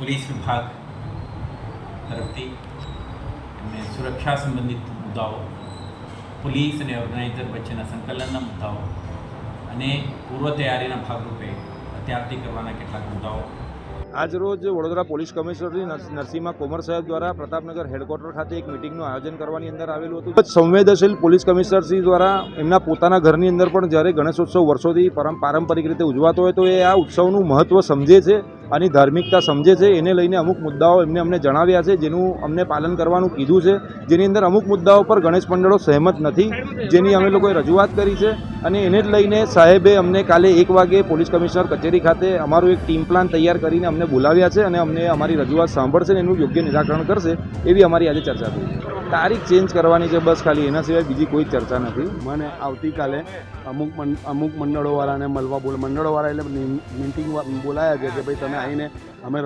Police વિભાગ તરફથી એમને સુરક્ષા સંબંધિત મુદ્દાઓ, પોલીસ અને ઓર્ગેનાઇઝર વચ્ચેના સંકલનના મુદ્દાઓ અને પૂર્વ તૈયારીના ભાગરૂપે અત્યારથી કરવાના કેટલાક મુદ્દાઓ. આજરોજ વડોદરા પોલીસ કમિશનર શ્રી નરસિંહા કોમર સાહેબ દ્વારા પ્રતાપનગર હેડક્વાર્ટર ખાતે એક મિટિંગનું આયોજન કરવાની અંદર આવેલું હતું. સંવેદનશીલ પોલીસ કમિશનર શ્રી દ્વારા એમના પોતાના ઘરની અંદર પણ જ્યારે ગણેશોત્સવ વર્ષોથી પારંપરિક રીતે ઉજવાતો હોય તો એ આ ઉત્સવનું મહત્ત્વ સમજે છે, આની ધાર્મિકતા સમજે છે. એને લઈને અમુક મુદ્દાઓ અમને જણાવ્યા છે, જેનું અમને પાલન કરવાનું કીધું છે. જેની અંદર અમુક મુદ્દાઓ પર ગણેશ મંડળો સહેમત નથી, જેની અમે લોકોએ રજૂઆત કરી છે. અને એને જ લઈને સાહેબે અમને કાલે 1 વાગે પોલીસ કમિશનર કચેરી ખાતે અમારું એક ટીમ પ્લાન તૈયાર કરીને અમને બોલાવ્યા છે અને અમને અમારી રજૂઆત સાંભળશે અને એનું યોગ્ય નિરાકરણ કરશે એવી અમારી આજે ચર્ચા થઈ. તારીખ ચેન્જ કરવાની છે બસ, ખાલી એના સિવાય બીજી કોઈ ચર્ચા નથી. મને આવતીકાલે અમુક મંડળોવાળાને મળવા મંડળોવાળા એટલે મિટિંગ બોલાયા છે કે ભાઈ તમે આવીને અમે